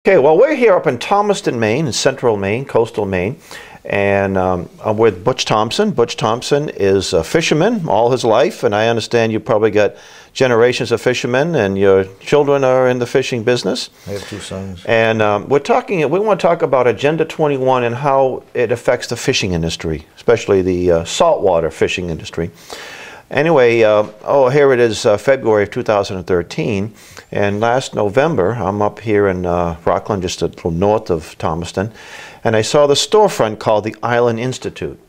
Okay, well, we're here up in Thompson, Maine, in central Maine, coastal Maine, and I'm with Butch Thompson. Butch Thompson is a fisherman all his life, and I understand you probably got generations of fishermen, and your children are in the fishing business. I have two sons. And we want to talk about Agenda 21 and how it affects the fishing industry, especially the saltwater fishing industry. Anyway, here it is, February of 2013, and last November, I'm up here in Rockland, just a little north of Thomaston, and I saw the storefront called the Island Institute,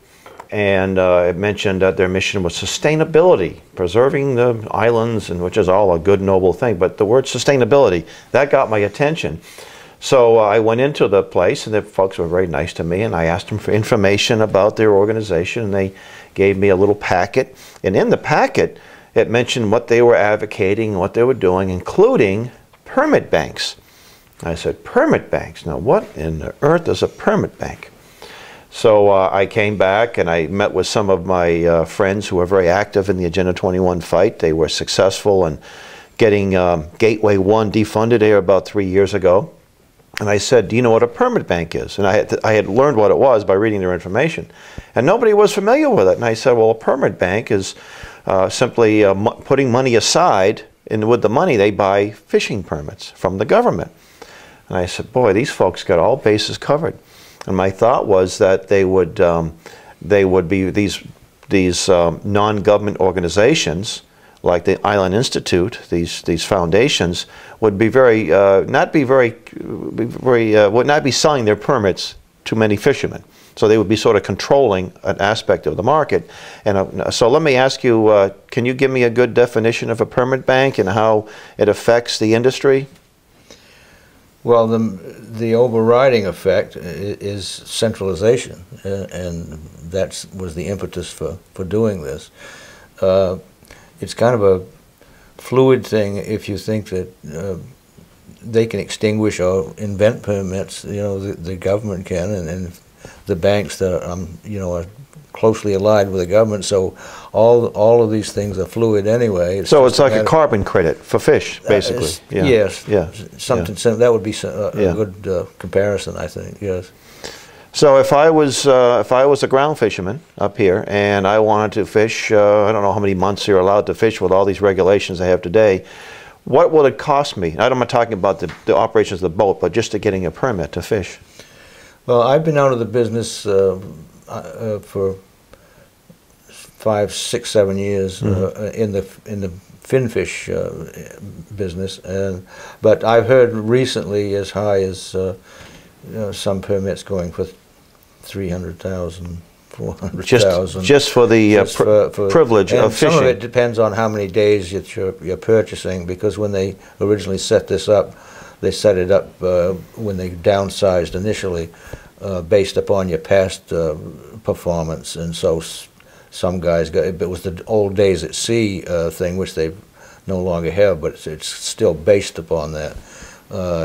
and it mentioned that their mission was sustainability, preserving the islands, and which is all a good, noble thing, but the word sustainability, that got my attention. So I went into the place, and the folks were very nice to me, and I asked them for information about their organization, and they gave me a little packet. And in the packet, it mentioned what they were advocating, what they were doing, including permit banks. I said, permit banks? Now, what in the earth is a permit bank? So I came back, and I met with some of my friends who were very active in the Agenda 21 fight. They were successful in getting Gateway 1 defunded here about 3 years ago. And I said, do you know what a permit bank is? And I had learned what it was by reading their information. And nobody was familiar with it. And I said, well, a permit bank is simply putting money aside, and with the money they buy fishing permits from the government. And I said, boy, these folks got all bases covered. And my thought was that they would be these non-government organizations, like the Island Institute, these foundations, would be would not be selling their permits to many fishermen. So they would be sort of controlling an aspect of the market. And so let me ask you, can you give me a good definition of a permit bank and how it affects the industry? Well, the overriding effect is centralization, and that was the impetus for doing this. It's kind of a fluid thing if you think that they can extinguish or invent permits. You know, the government can, and the banks that are closely allied with the government. So all of these things are fluid anyway. So it's like a carbon credit for fish, basically. Yes. Yeah. Something that would be a good comparison, I think. Yes. So if I was a ground fisherman up here and I wanted to fish, I don't know how many months you're allowed to fish with all these regulations they have today, what will it cost me? I'm not talking about the operations of the boat, but just to getting a permit to fish. Well, I've been out of the business for 5, 6, 7 years in the finfish business, but I've heard recently as high as some permits going for 300,000, 400,000. Just for the privilege of fishing. Some of it depends on how many days you're purchasing, because when they originally set this up, they set it up when they downsized initially based upon your past performance, and so some guys got it was the old days at sea thing, which they no longer have, but it's still based upon that.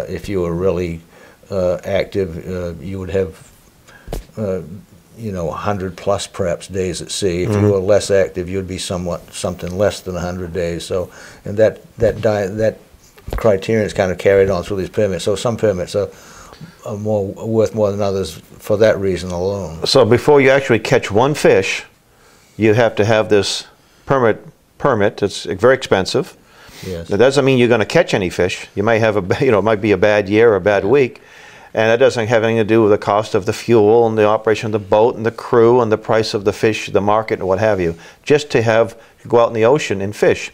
If you were really active, you would have 100 plus perhaps days at sea. If you were less active, you'd be something less than 100 days. So, and that criterion is kind of carried on through these permits. So some permits are worth more than others for that reason alone. So before you actually catch one fish, you have to have this permit. It's very expensive. Yes. That doesn't mean you're going to catch any fish. You might have it might be a bad year or a bad week, and it doesn't have anything to do with the cost of the fuel and the operation of the boat and the crew and the price of the fish, the market, and what have you. Just to go out in the ocean and fish.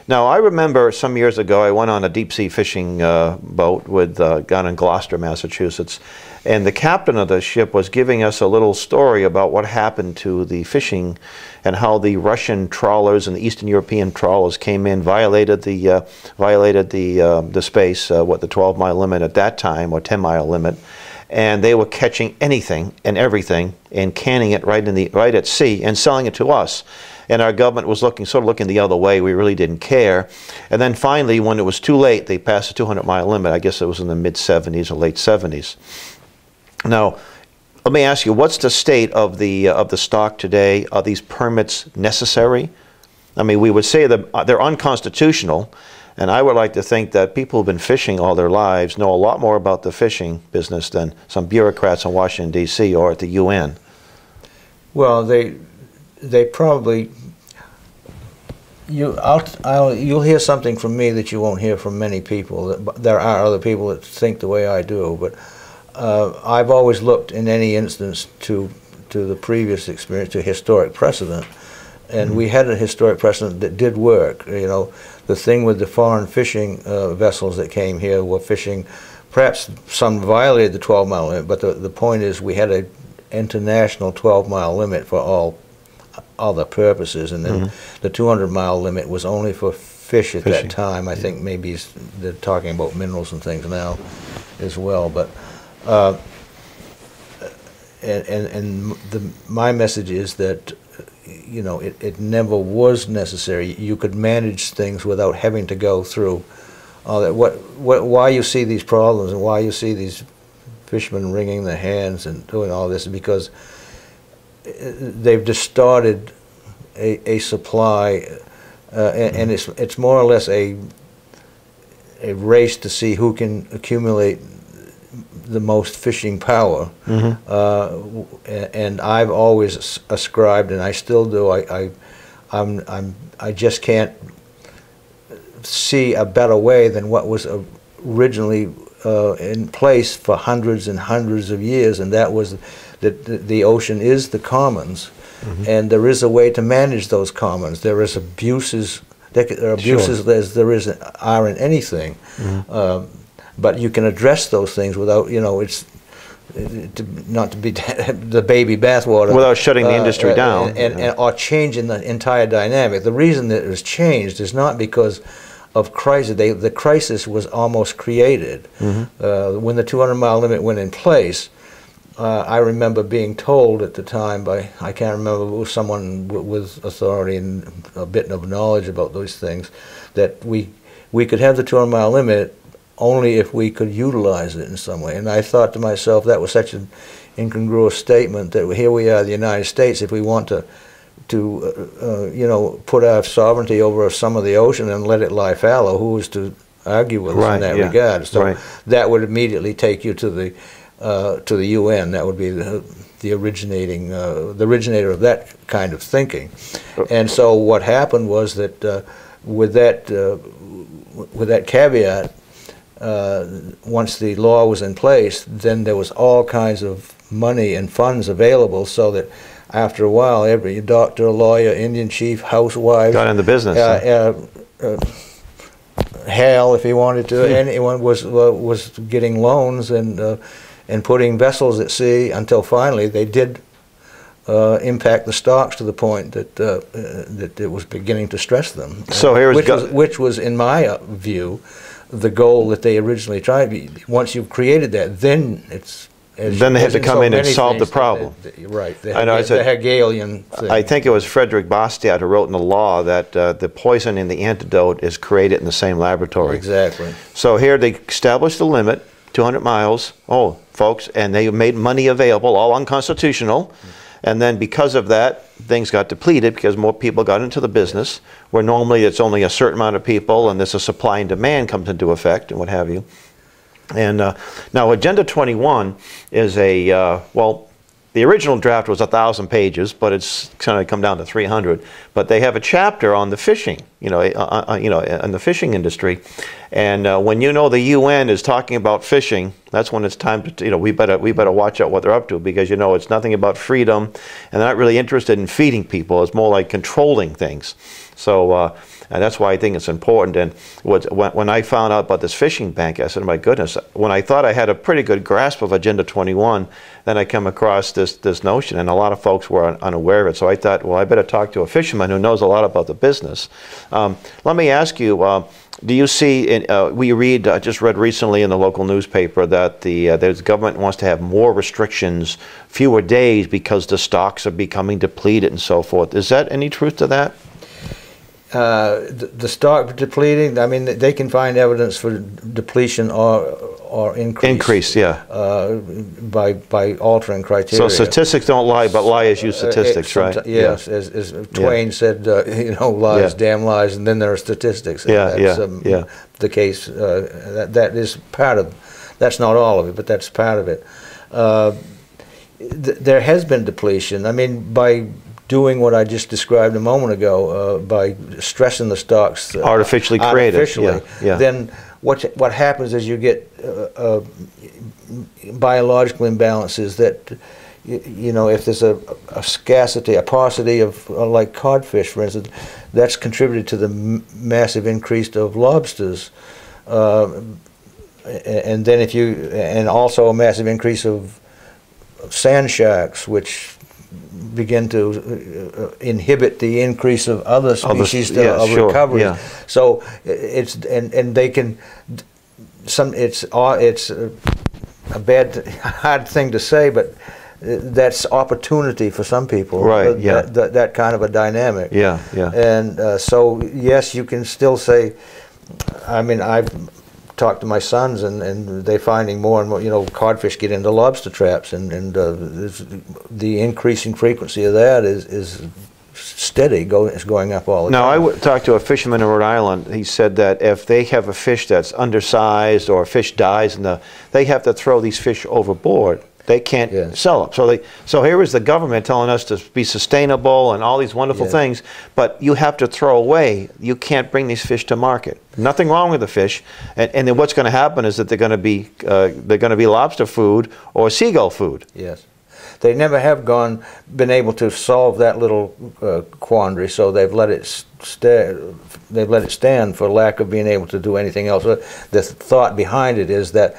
Now, I remember some years ago, I went on a deep-sea fishing boat down in Gloucester, Massachusetts, and the captain of the ship was giving us a little story about what happened to the fishing and how the Russian trawlers and the Eastern European trawlers came in, violated the space, the 12-mile limit at that time, or 10-mile limit, and they were catching anything and everything and canning it right at sea and selling it to us. And our government was sort of looking the other way. We really didn't care. And then finally, when it was too late, they passed the 200-mile limit. I guess it was in the mid-70s or late 70s. Now, let me ask you, what's the state of the stock today? Are these permits necessary? I mean, we would say that they're unconstitutional, And I would like to think that people who've been fishing all their lives know a lot more about the fishing business than some bureaucrats in Washington, D.C. or at the UN. Well, they probably, you'll hear something from me that you won't hear from many people. There are other people that think the way I do, but I've always looked in any instance to the previous experience, to historic precedent. And we had a historic precedent that did work. You know, the thing with the foreign fishing vessels that came here were fishing, perhaps some violated the 12-mile limit, but the point is we had an international 12-mile limit for all other purposes, and then the 200-mile limit was only for fish at that time. I think maybe they're talking about minerals and things now as well. But my message is that, you know, it never was necessary. You could manage things without having to go through all that. Why you see these problems and why you see these fishermen wringing their hands and doing all this is because they've distorted a supply, and it's more or less a race to see who can accumulate the most fishing power. And I've always ascribed, and I still do, I just can't see a better way than what was originally in place for hundreds and hundreds of years, and that was that the ocean is the commons, and there is a way to manage those commons. There is abuses, there are abuses as there are in anything, but you can address those things without, you know, not to be the baby bathwater. Without shutting the industry down. Or changing the entire dynamic. The reason that it was changed is not because of crisis. The crisis was almost created. When the 200-mile limit went in place, I remember being told at the time by, I can't remember, it was someone with authority and a bit of knowledge about those things, that we could have the 200-mile limit only if we could utilize it in some way. And I thought to myself, that was such an incongruous statement, that here we are, the United States, if we want to you know, put our sovereignty over some of the ocean and let it lie fallow, who is to argue with us in that regard? So that would immediately take you to the UN. That would be the originator of that kind of thinking. And so what happened was that with that caveat, once the law was in place, then there was all kinds of money and funds available, so that after a while, every doctor, lawyer, Indian chief, housewife got in the business. Hale, if he wanted to, anyone was getting loans and putting vessels at sea, until finally they did impact the stocks to the point that that it was beginning to stress them. So here which was, in my view, the goal that they originally tried. Once you've created that, then then they had to come in and solve the problem. Right, the Hegelian thing. I think it was Frederick Bastiat who wrote in the law that the poison in the antidote is created in the same laboratory. Exactly. So here they established the limit, 200 miles, folks, and they made money available, all unconstitutional. And then because of that, things got depleted because more people got into the business, where normally it's only a certain amount of people, and this is supply and demand comes into effect and what have you. And now Agenda 21 is well, the original draft was 1,000 pages, but it's kind of come down to 300. But they have a chapter on the fishing, on the fishing industry. And when you know the UN is talking about fishing, that's when it's time to, we better watch out what they're up to, because it's nothing about freedom, and they're not really interested in feeding people. It's more like controlling things. So and that's why I think it's important. And when I found out about this fishing bank, I said, my goodness, when I thought I had a pretty good grasp of Agenda 21, then I come across this notion, and a lot of folks were unaware of it. So I thought, well, I better talk to a fisherman who knows a lot about the business. Let me ask you, do you see, we just read recently in the local newspaper that the government wants to have more restrictions, fewer days, because the stocks are becoming depleted and so forth. Is that any truth to that? The stock depleting, I mean, they can find evidence for depletion all or increase. Increase, yeah. By altering criteria. So statistics don't lie, but liars use statistics, right? Yes, yeah. as Twain said, lies, damn lies, and then there are statistics. That's the case. That is part of. That's not all of it, but that's part of it. There has been depletion. I mean, by doing what I just described a moment ago, by stressing the stocks artificially created, then what happens is you get biological imbalances that, if there's a scarcity, a paucity of, like codfish, for instance, that's contributed to the massive increase of lobsters. And then and also a massive increase of sand sharks, which begin to inhibit the increase of other species of recovery. Yeah. So and they can it's a hard thing to say, but that's opportunity for some people. Right. That kind of a dynamic. Yeah. And so yes, you can still say. I mean, I've talked to my sons, and they're finding more and more, codfish get into lobster traps, and the increasing frequency of that is steady, it's going up all the time. Now, I talked to a fisherman in Rhode Island. He said that if they have a fish that's undersized or a fish dies, they have to throw these fish overboard. They can't sell them. So here is the government telling us to be sustainable and all these wonderful things, but you have to throw away. You can't bring these fish to market. Nothing wrong with the fish, and then what's going to happen is that they're going to be lobster food or seagull food. Yes, they never have been able to solve that little quandary, so they've let it stand for lack of being able to do anything else. The thought behind it is that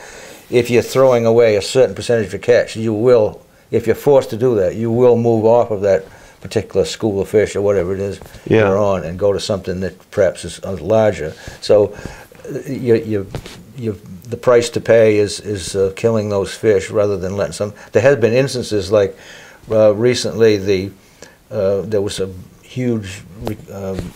if you're throwing away a certain percentage of your catch, you will, if you're forced to do that, you will move off of that particular school of fish or whatever it is you're on and go to something that perhaps is larger. So the price to pay is killing those fish rather than letting some. There have been instances like recently there was a huge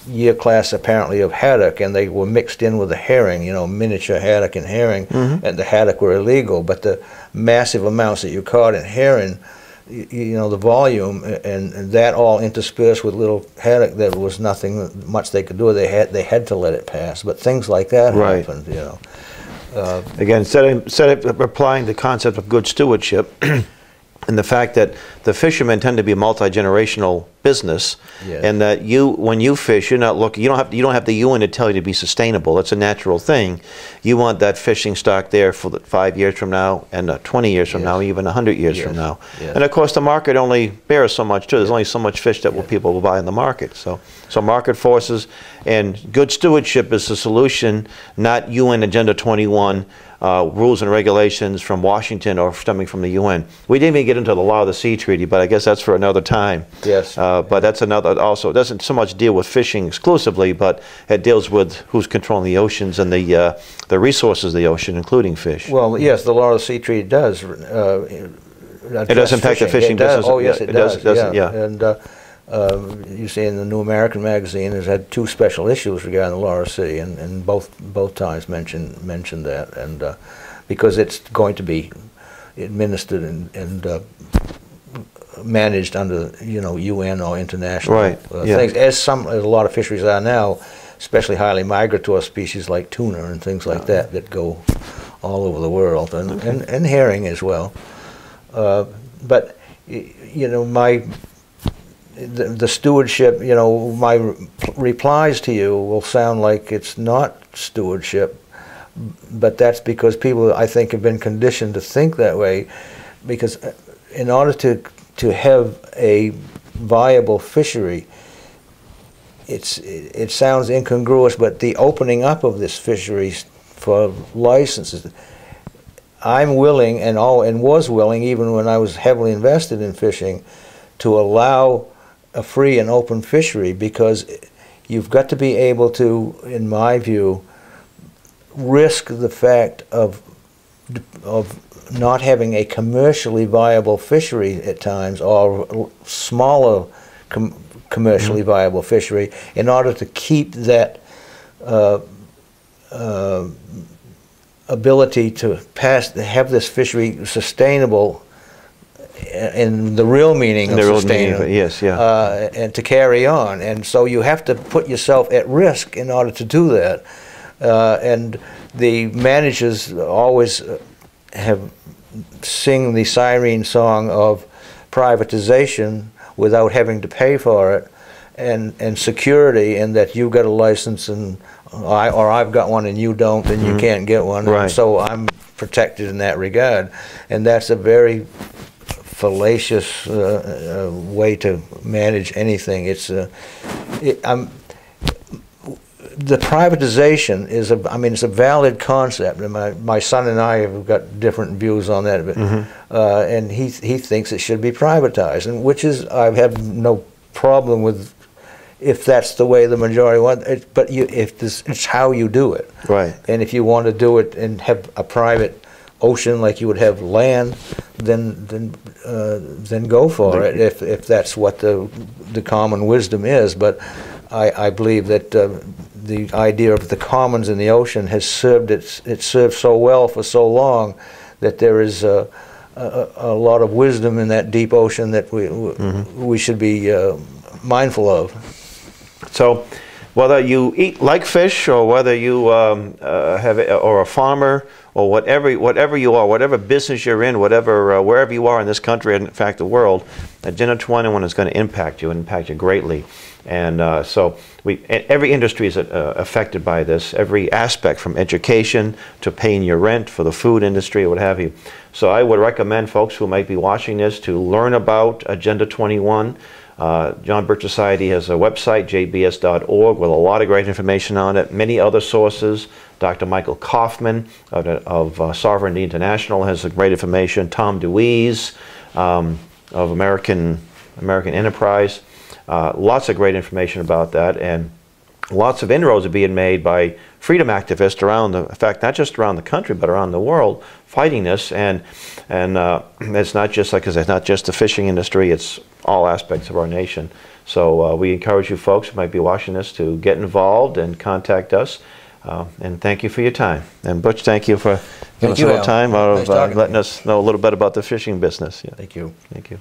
year class apparently of haddock, and they were mixed in with the herring, miniature haddock and herring, and the haddock were illegal, but the massive amounts that you caught in herring, the volume, and that all interspersed with little haddock, there was nothing much they could do. They had to let it pass, but things like that happened, Again, applying the concept of good stewardship and the fact that the fishermen tend to be a multi-generational business, and that when you fish, you're not looking. You don't have the UN to tell you to be sustainable. It's a natural thing. You want that fishing stock there for 5 years from now, and 20 years from now, even 100 years from now. And of course, the market only bears so much too. There's only so much fish that people will buy in the market. So market forces and good stewardship is the solution, not UN Agenda 21. Rules and regulations from Washington or stemming from the UN. We didn't even get into the Law of the Sea Treaty, but I guess that's for another time. Yes. But that's another, also, it doesn't so much deal with fishing exclusively, but it deals with who's controlling the oceans and the resources of the ocean, incling fish. Well, yes, the Law of the Sea Treaty does. It does impact the fishing business. Oh, yes, it does. And you see in the New American magazine has had 2 special issues regarding the Law of the Sea, and both times mentioned that, and because it's going to be administered and managed under UN or international things, as a lot of fisheries are now, especially highly migratory species like tuna and things like that go all over the world, and herring as well. But the stewardship, my replies to you will sound like it's not stewardship, but that's because people, I think, have been conditioned to think that way, because in order to have a viable fishery, it sounds incongruous, but the opening up of this fishery for licenses, I'm willing and was willing, even when I was heavily invested in fishing, to allow a free and open fishery, because you've got to be able to, in my view, risk the fact of not having a commercially viable fishery at times, or smaller commercially viable fishery, in order to keep that ability to have this fishery sustainable in the real meaning of sustainable, yes, yeah. and to carry on. And so you have to put yourself at risk in order to do that. And the managers always have sing the siren song of privatization without having to pay for it, and security, and that you've got a license and I've got one and you don't, and you can't get one. Right. And so I'm protected in that regard. And that's a very fallacious way to manage anything. It's the privatization is it's a valid concept, and my son and I have got different views on that. But, and he thinks it should be privatized, and which is, I have no problem with if that's the way the majority want it. But it's how you do it, right? And if you want to do it and have a private ocean like you would have land, then go for it if that's what the common wisdom is. But I believe that the idea of the commons in the ocean has served it served so well for so long that there is a lot of wisdom in that deep ocean that we should be mindful of. So, whether you like fish, or whether you or a farmer, or whatever you are, whatever business you're in, wherever you are in this country, and in fact the world, Agenda 21 is going to impact you greatly. And so every industry is affected by this, every aspect, from education to paying your rent for the food industry, or what have you. So I would recommend folks who might be watching this to learn about Agenda 21. John Birch Society has a website, jbs.org, with a lot of great information on it, many other sources. Dr. Michael Kaufman of Sovereignty International has great information. Tom DeWeese of American Enterprise. Lots of great information about that, and lots of inroads are being made by freedom activists around in fact, not just around the country, but around the world, fighting this. And it's not just it's not just the fishing industry; it's all aspects of our nation. So we encourage you folks who might be watching this to get involved and contact us. And thank you for your time. And Butch, thank you for giving us a little time out of letting us know a little bit about the fishing business. Yeah. Thank you. Thank you.